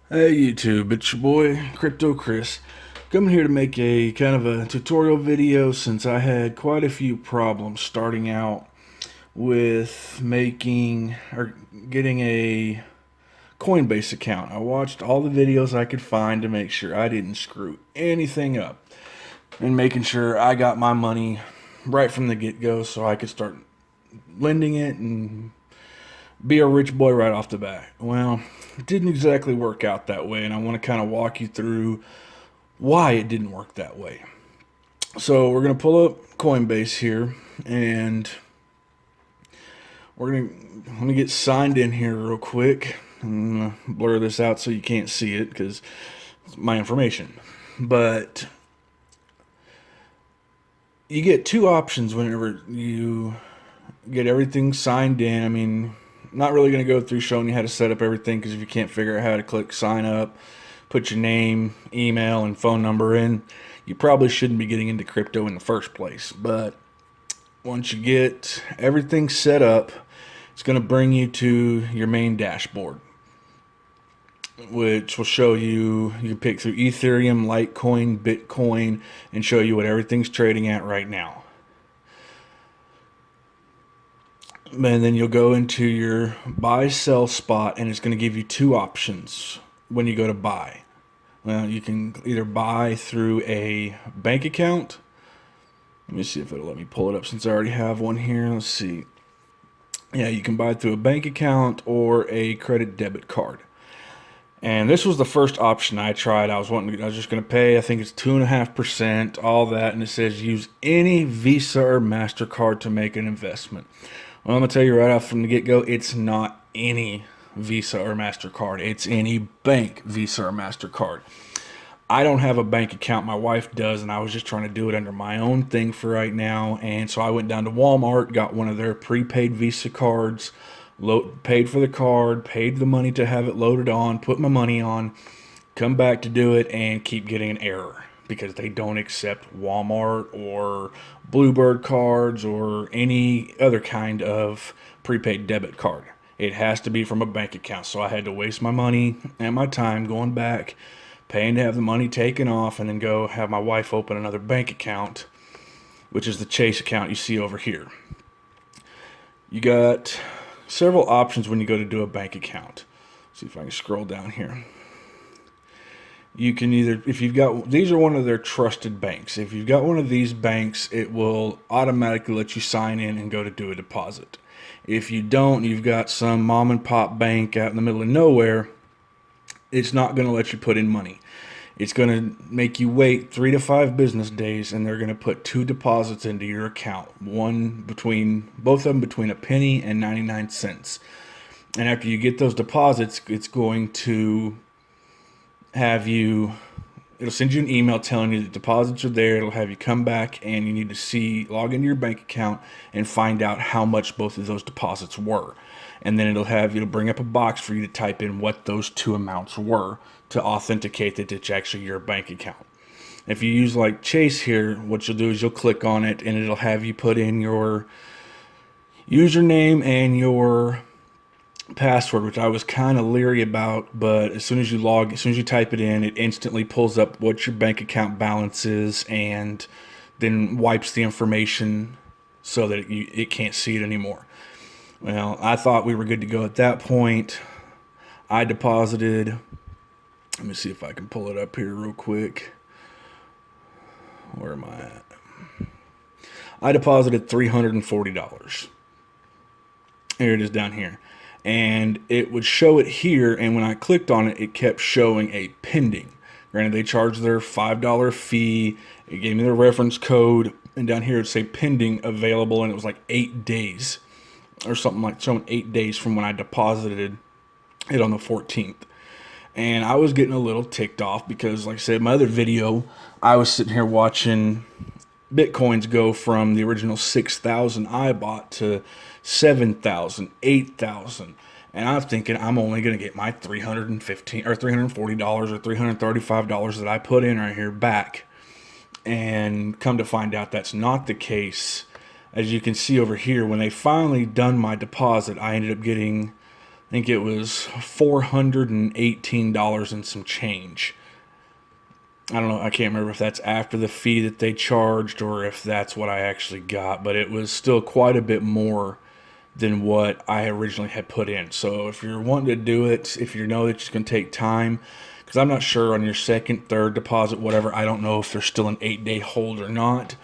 Hey YouTube, it's your boy Crypto Chris, coming here to make a kind of a tutorial video since I had quite a few problems starting out with making or getting a Coinbase account. I watched all the videos I could find to make sure I didn't screw anything up and making sure I got my money right from the get-go so I could start lending it and be a rich boy right off the bat. Well, it didn't exactly work out that way, and I want to kind of walk you through why it didn't work that way. So we're going to pull up Coinbase here, and let me get signed in here real quick. I'm going to blur this out so you can't see it because it's my information. But you get two options whenever you get everything signed in. I mean, not really going to go through showing you how to set up everything because if you can't figure out how to click sign up, put your name, email, and phone number in, you probably shouldn't be getting into crypto in the first place. But once you get everything set up, it's going to bring you to your main dashboard, which will show you can pick through Ethereum, Litecoin, Bitcoin, and show you what everything's trading at right now. And then you'll go into your buy sell spot, and it's going to give you two options when you go to buy. Well, you can either buy through a bank account. Let me see if it'll let me pull it up since I already have one here. Let's see. Yeah, you can buy through a bank account or a credit debit card. And this was the first option I tried. I was just going to pay, I think it's 2.5%, all that. And it says use any Visa or MasterCard to make an investment. Well, I'm going to tell you right off from the get-go, it's not any Visa or MasterCard. It's any bank Visa or MasterCard. I don't have a bank account. My wife does, and I was just trying to do it under my own thing for right now. And so I went down to Walmart, got one of their prepaid Visa cards, paid for the card, paid the money to have it loaded on, put my money on, come back to do it, and keep getting an error because they don't accept Walmart or Bluebird cards or any other kind of prepaid debit card. It has to be from a bank account. So I had to waste my money and my time going back, paying to have the money taken off, and then go have my wife open another bank account, which is the Chase account you see over here. You got several options when you go to do a bank account. Let's see if I can scroll down here. You can either, if you've got, these are one of their trusted banks. If you've got one of these banks, it will automatically let you sign in and go to do a deposit. If you don't, you've got some mom and pop bank out in the middle of nowhere, it's not going to let you put in money. It's going to make you wait 3 to 5 business days, and they're going to put 2 deposits into your account. Both of them between a penny and 99 cents. And after you get those deposits, it's going to it'll send you an email telling you the deposits are there. It'll have you come back and you need to log into your bank account and find out how much both of those deposits were. And then it'll bring up a box for you to type in what those two amounts were to authenticate that it's actually your bank account. If you use like Chase here, what you'll do is you'll click on it and it'll have you put in your username and your password, which I was kind of leery about, but as soon as you type it in, it instantly pulls up what your bank account balance is and then wipes the information so that it can't see it anymore. Well, I thought we were good to go at that point. I deposited, let me see if I can pull it up here real quick. Where am I at? I deposited $340. Here it is down here. And it would show it here, and when I clicked on it, it kept showing a pending. Granted, they charged their $5 fee. It gave me the reference code, and down here it would say pending available, and it was like 8 days or something, like showing 8 days from when I deposited it on the 14th. And I was getting a little ticked off because, like I said, my other video, I was sitting here watching Bitcoins go from the original 6,000 I bought to 7,000, 8,000. And I'm thinking I'm only going to get my $315 or $340 or $335 that I put in right here back. And come to find out that's not the case. As you can see over here, when they finally done my deposit, I ended up getting I think it was $418 and some change. I don't know, I can't remember if that's after the fee that they charged or if that's what I actually got, but it was still quite a bit more than what I originally had put in. So if you're wanting to do it, if you know that it's going to take time, because I'm not sure on your second, third deposit, whatever, I don't know if there's still an 8-day hold or not,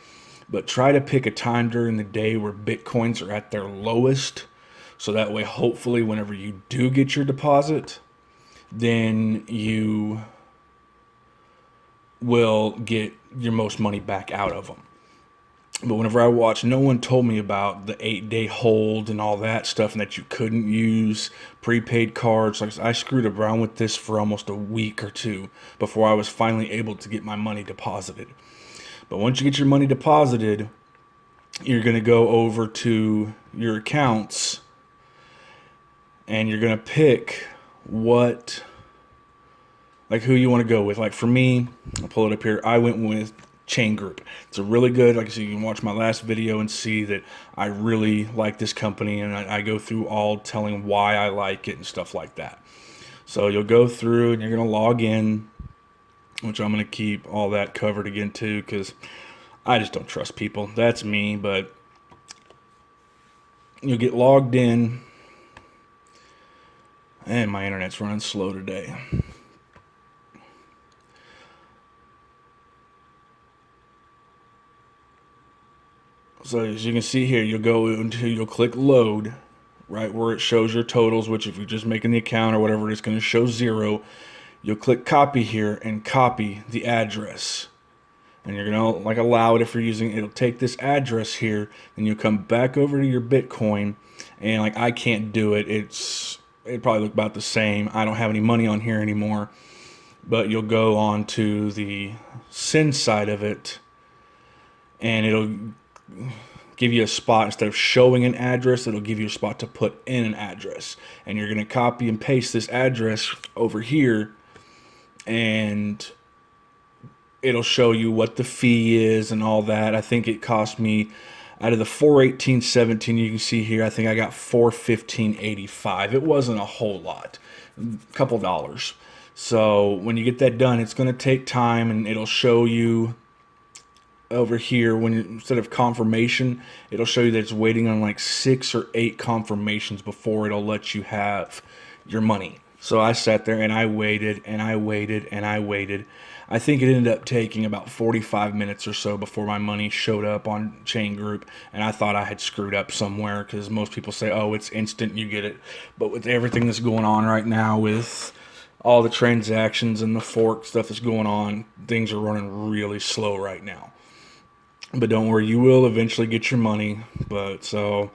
but try to pick a time during the day where Bitcoins are at their lowest. So that way, hopefully, whenever you do get your deposit, then you will get your most money back out of them. But whenever I watched, no one told me about the 8-day hold and all that stuff, and that you couldn't use prepaid cards. Like, I screwed around with this for almost a week or two before I was finally able to get my money deposited. But once you get your money deposited, you're going to go over to your accounts and you're going to pick who you want to go with. Like for me, I'll pull it up here. I went with chain.group. It's a really good, like I said, you can watch my last video and see that I really like this company, and I go through all telling why I like it and stuff like that. So you'll go through and you're going to log in, which I'm going to keep all that covered again too, because I just don't trust people. That's me, but you'll get logged in, and my internet's running slow today. So as you can see here, you'll click load, right where it shows your totals, which if you're just making the account or whatever, it's going to show 0. You'll click copy here and copy the address. And you're going to allow it if you're using it. It'll take this address here, and you'll come back over to your Bitcoin, and I can't do it. It probably look about the same. I don't have any money on here anymore. But you'll go on to the send side of it, and it'll give you a spot. Instead of showing an address, it'll give you a spot to put in an address, and you're going to copy and paste this address over here, and it'll show you what the fee is and all that. I think it cost me, out of the $418.17 you can see here, I think I got $415.85. It wasn't a whole lot, a couple dollars. So when you get that done, it's going to take time, and it'll show you over here, instead of confirmation, it'll show you that it's waiting on like 6 or 8 confirmations before it'll let you have your money. So I sat there and I waited and I waited and I waited. I think it ended up taking about 45 minutes or so before my money showed up on chain.group, and I thought I had screwed up somewhere, because most people say, oh, it's instant, you get it. But with everything that's going on right now, with all the transactions and the fork stuff that's going on, things are running really slow right now. But don't worry, you will eventually get your money. But so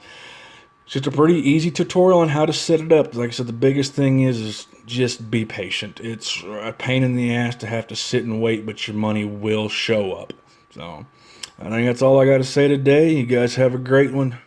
it's just a pretty easy tutorial on how to set it up. Like I said, the biggest thing is just be patient. It's a pain in the ass to have to sit and wait, but your money will show up. So I think that's all I got to say today. You guys have a great one.